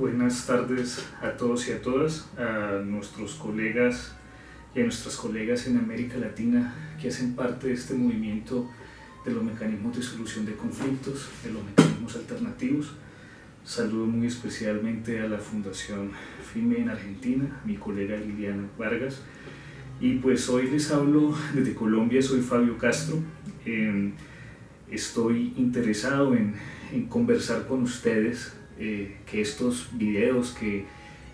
Buenas tardes a todos y a todas, a nuestros colegas y a nuestras colegas en América Latina que hacen parte de este movimiento de los mecanismos de solución de conflictos, de los mecanismos alternativos. Saludo muy especialmente a la Fundación FIME en Argentina, mi colega Liliana Vargas. Y pues hoy les hablo desde Colombia, soy Fabio Castro. Estoy interesado en conversar con ustedes, que estos videos, que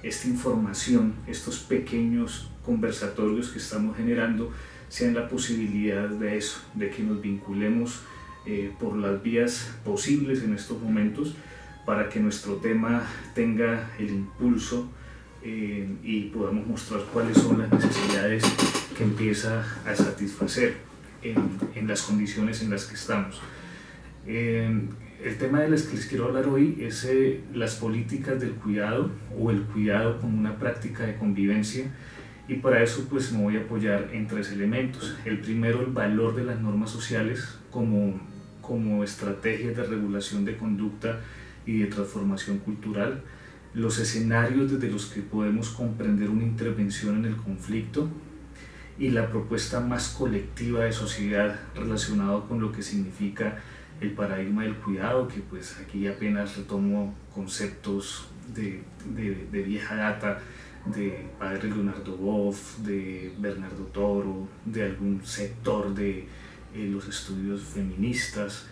esta información, estos pequeños conversatorios que estamos generando sean la posibilidad de eso, de que nos vinculemos por las vías posibles en estos momentos para que nuestro tema tenga el impulso y podamos mostrar cuáles son las necesidades que empieza a satisfacer en las condiciones en las que estamos. El tema de las que les quiero hablar hoy es las políticas del cuidado o el cuidado como una práctica de convivencia, y para eso pues me voy a apoyar en tres elementos. El primero, el valor de las normas sociales como estrategias de regulación de conducta y de transformación cultural, los escenarios desde los que podemos comprender una intervención en el conflicto y la propuesta más colectiva de sociedad relacionada con lo que significa el paradigma del cuidado, que pues aquí apenas retomo conceptos de vieja data, de padre Leonardo Boff, de Bernardo Toro, de algún sector de los estudios feministas.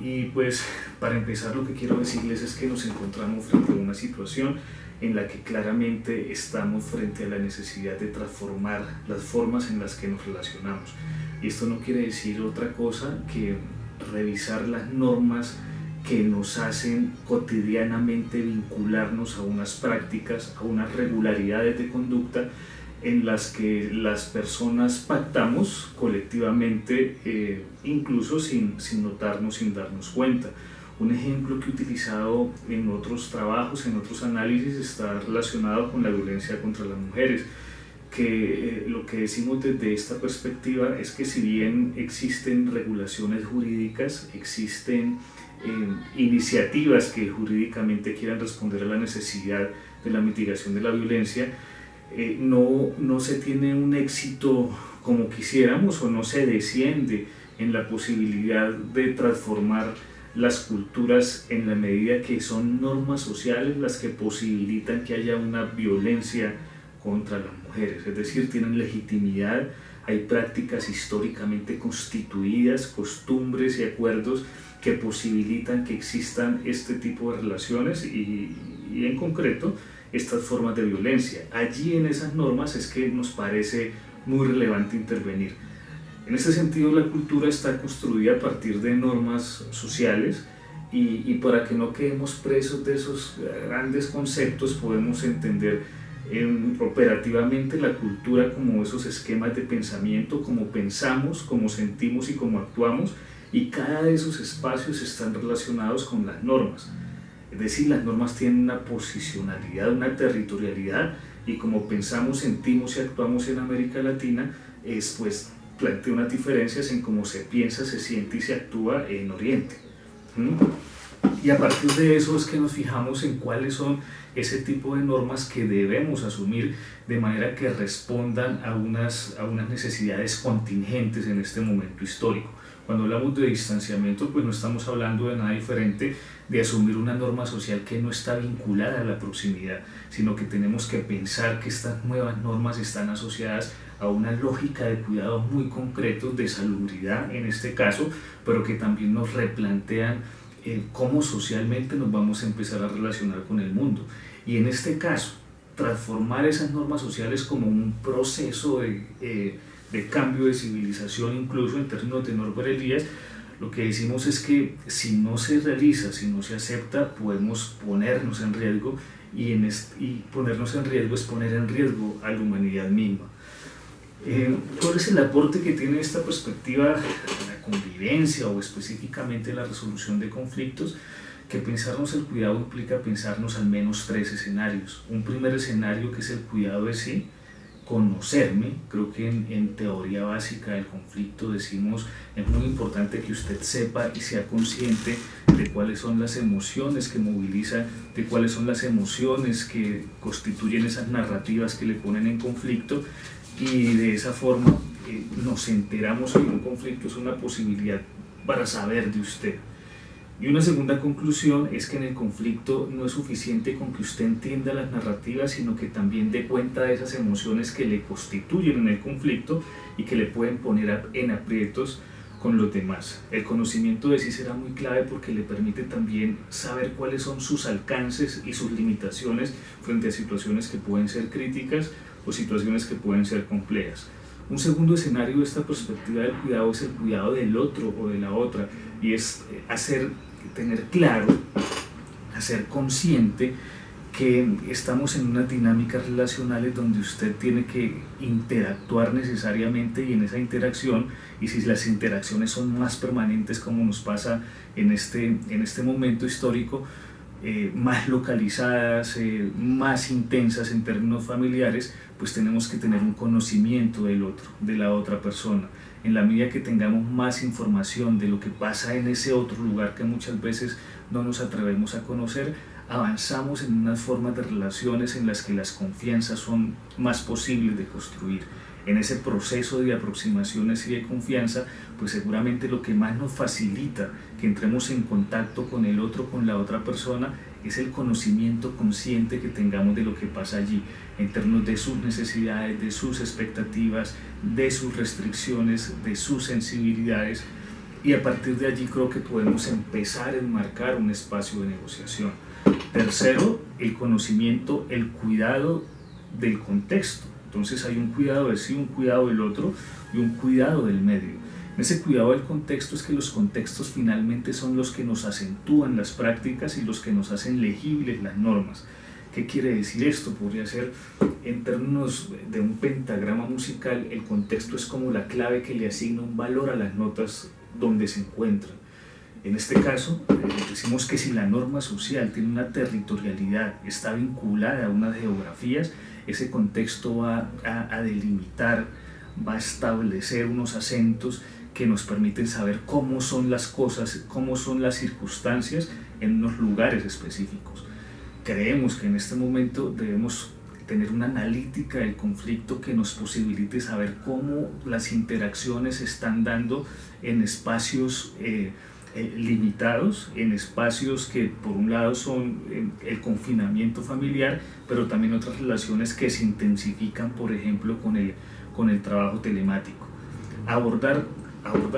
Y pues para empezar, lo que quiero decirles es que nos encontramos frente a una situación en la que claramente estamos frente a la necesidad de transformar las formas en las que nos relacionamos. Y esto no quiere decir otra cosa que revisar las normas que nos hacen cotidianamente vincularnos a unas prácticas, a unas regularidades de conducta en las que las personas pactamos colectivamente, incluso sin notarnos, sin darnos cuenta. Un ejemplo que he utilizado en otros trabajos, en otros análisis, está relacionado con la violencia contra las mujeres, que lo que decimos desde esta perspectiva es que si bien existen regulaciones jurídicas, existen iniciativas que jurídicamente quieran responder a la necesidad de la mitigación de la violencia, no se tiene un éxito como quisiéramos, o no se desciende en la posibilidad de transformar las culturas en la medida que son normas sociales las que posibilitan que haya una violencia contra las mujeres, es decir, tienen legitimidad, hay prácticas históricamente constituidas, costumbres y acuerdos que posibilitan que existan este tipo de relaciones y en concreto estas formas de violencia. Allí en esas normas es que nos parece muy relevante intervenir. En este sentido, la cultura está construida a partir de normas sociales y para que no quedemos presos de esos grandes conceptos podemos entender operativamente la cultura como esos esquemas de pensamiento, como pensamos, como sentimos y como actuamos, y cada de esos espacios están relacionados con las normas. Es decir, las normas tienen una posicionalidad, una territorialidad, y como pensamos, sentimos y actuamos en América Latina, pues plantea unas diferencias en cómo se piensa, se siente y se actúa en Oriente. Y a partir de eso es que nos fijamos en cuáles son ese tipo de normas que debemos asumir de manera que respondan a unas necesidades contingentes en este momento histórico. Cuando hablamos de distanciamiento, pues no estamos hablando de nada diferente de asumir una norma social que no está vinculada a la proximidad, sino que tenemos que pensar que estas nuevas normas están asociadas a una lógica de cuidado muy concreto, de salubridad en este caso, pero que también nos replantean cómo socialmente nos vamos a empezar a relacionar con el mundo. Y en este caso, transformar esas normas sociales como un proceso de cambio de civilización, incluso en términos de norberelías, lo que decimos es que si no se realiza, si no se acepta, podemos ponernos en riesgo, y ponernos en riesgo es poner en riesgo a la humanidad misma. ¿Cuál es el aporte que tiene esta perspectiva a la convivencia o específicamente la resolución de conflictos? Que pensarnos el cuidado implica pensarnos al menos tres escenarios. Un primer escenario que es el cuidado de sí, conocerme. Creo que en teoría básica del conflicto decimos es muy importante que usted sepa y sea consciente de cuáles son las emociones que moviliza, de cuáles son las emociones que constituyen esas narrativas que le ponen en conflicto, y de esa forma nos enteramos que un conflicto es una posibilidad para saber de usted. Y una segunda conclusión es que en el conflicto no es suficiente con que usted entienda las narrativas, sino que también dé cuenta de esas emociones que le constituyen en el conflicto y que le pueden poner en aprietos con los demás. El conocimiento de sí será muy clave porque le permite también saber cuáles son sus alcances y sus limitaciones frente a situaciones que pueden ser críticas o situaciones que pueden ser complejas. Un segundo escenario de esta perspectiva del cuidado es el cuidado del otro o de la otra, y es tener claro, hacer consciente que estamos en unas dinámicas relacionales donde usted tiene que interactuar necesariamente, y en esa interacción, y si las interacciones son más permanentes como nos pasa en este momento histórico, más localizadas, más intensas en términos familiares, pues tenemos que tener un conocimiento del otro, de la otra persona. En la medida que tengamos más información de lo que pasa en ese otro lugar que muchas veces no nos atrevemos a conocer, avanzamos en unas formas de relaciones en las que las confianzas son más posibles de construir. En ese proceso de aproximaciones y de confianza, pues seguramente lo que más nos facilita que entremos en contacto con el otro, con la otra persona, es el conocimiento consciente que tengamos de lo que pasa allí, en términos de sus necesidades, de sus expectativas, de sus restricciones, de sus sensibilidades, y a partir de allí creo que podemos empezar a enmarcar un espacio de negociación. Tercero, el conocimiento, el cuidado del contexto. Entonces hay un cuidado de sí, un cuidado del otro y un cuidado del medio. En ese cuidado del contexto es que los contextos finalmente son los que nos acentúan las prácticas y los que nos hacen legibles las normas. ¿Qué quiere decir esto? Podría ser, en términos de un pentagrama musical, el contexto es como la clave que le asigna un valor a las notas donde se encuentran. En este caso, decimos que si la norma social tiene una territorialidad, está vinculada a unas geografías, ese contexto va a delimitar, va a establecer unos acentos que nos permiten saber cómo son las cosas, cómo son las circunstancias en unos lugares específicos. Creemos que en este momento debemos tener una analítica del conflicto que nos posibilite saber cómo las interacciones se están dando en espacios limitados, en espacios que por un lado son el confinamiento familiar, pero también otras relaciones que se intensifican, por ejemplo, con el trabajo telemático. Abordar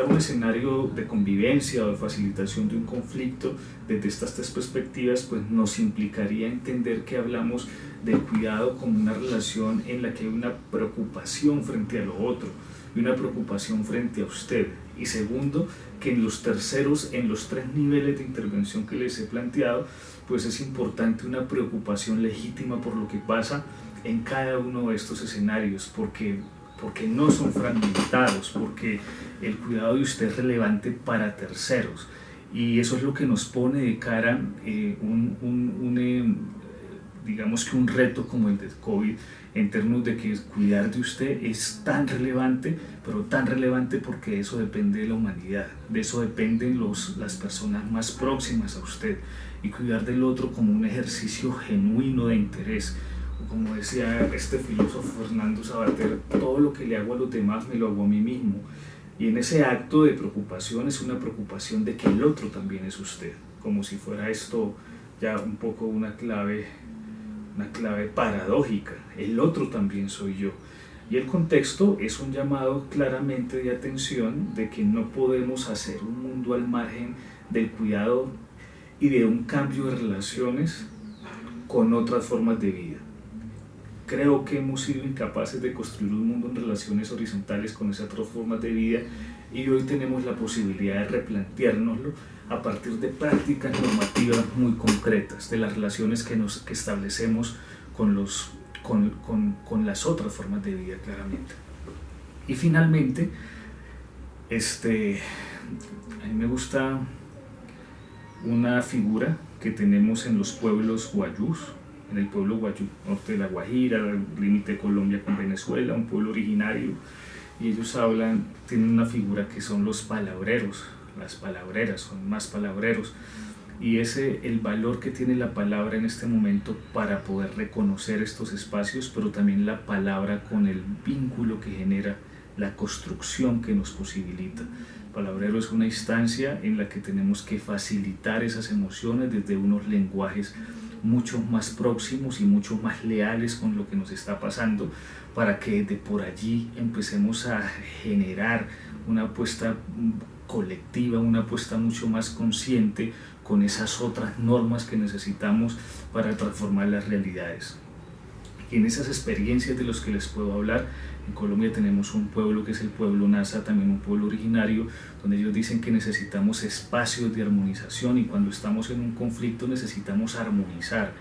un escenario de convivencia o de facilitación de un conflicto desde estas tres perspectivas pues nos implicaría entender que hablamos del cuidado como una relación en la que hay una preocupación frente a lo otro y una preocupación frente a usted. Y segundo, que en los terceros, en los tres niveles de intervención que les he planteado, pues es importante una preocupación legítima por lo que pasa en cada uno de estos escenarios, porque no son fragmentados, porque el cuidado de usted es relevante para terceros, y eso es lo que nos pone de cara digamos que un reto como el del COVID, en términos de que cuidar de usted es tan relevante, pero tan relevante porque de eso depende de la humanidad, de eso dependen las personas más próximas a usted, y cuidar del otro como un ejercicio genuino de interés. Como decía este filósofo Fernando Savater, todo lo que le hago a los demás me lo hago a mí mismo. Y en ese acto de preocupación es una preocupación de que el otro también es usted, como si fuera esto ya un poco una clave paradójica. El otro también soy yo. Y el contexto es un llamado claramente de atención de que no podemos hacer un mundo al margen del cuidado y de un cambio de relaciones con otras formas de vida. Creo que hemos sido incapaces de construir un mundo en relaciones horizontales con esas otras formas de vida, y hoy tenemos la posibilidad de replanteárnoslo a partir de prácticas normativas muy concretas, de las relaciones que establecemos con las otras formas de vida, claramente. Y finalmente, a mí me gusta una figura que tenemos en los pueblos guayús, en el pueblo Guayú, norte de La Guajira, el límite de Colombia con Venezuela, un pueblo originario, y ellos tienen una figura que son los palabreros, las palabreras, son más palabreros, y el valor que tiene la palabra en este momento para poder reconocer estos espacios, pero también la palabra con el vínculo que genera, la construcción que nos posibilita. Palabrero es una instancia en la que tenemos que facilitar esas emociones desde unos lenguajes mucho más próximos y mucho más leales con lo que nos está pasando, para que de por allí empecemos a generar una apuesta colectiva, una apuesta mucho más consciente con esas otras normas que necesitamos para transformar las realidades. Y en esas experiencias de los que les puedo hablar, en Colombia tenemos un pueblo que es el pueblo Nasa, también un pueblo originario, donde ellos dicen que necesitamos espacios de armonización, y cuando estamos en un conflicto necesitamos armonizar.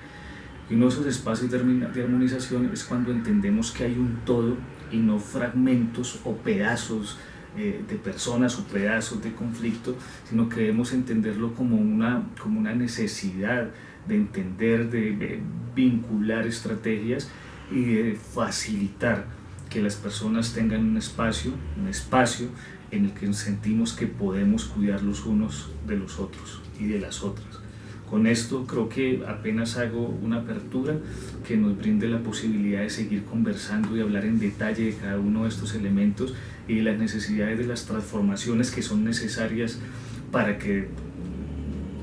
Y uno de esos espacios de armonización es cuando entendemos que hay un todo y no fragmentos o pedazos de personas o pedazos de conflicto, sino que debemos entenderlo como una necesidad de entender, de vincular estrategias y de facilitar que las personas tengan un espacio en el que sentimos que podemos cuidar los unos de los otros y de las otras. Con esto creo que apenas hago una apertura que nos brinde la posibilidad de seguir conversando y hablar en detalle de cada uno de estos elementos y de las necesidades de las transformaciones que son necesarias para que,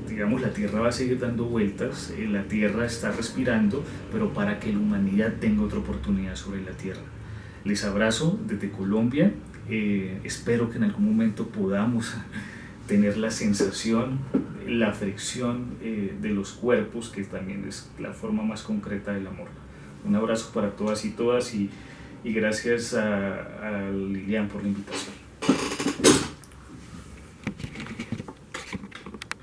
digamos, la Tierra va a seguir dando vueltas, la Tierra está respirando, pero para que la humanidad tenga otra oportunidad sobre la Tierra. Les abrazo desde Colombia, espero que en algún momento podamos tener la sensación, la fricción de los cuerpos, que también es la forma más concreta del amor. Un abrazo para todas y todas, y gracias a Lilian por la invitación.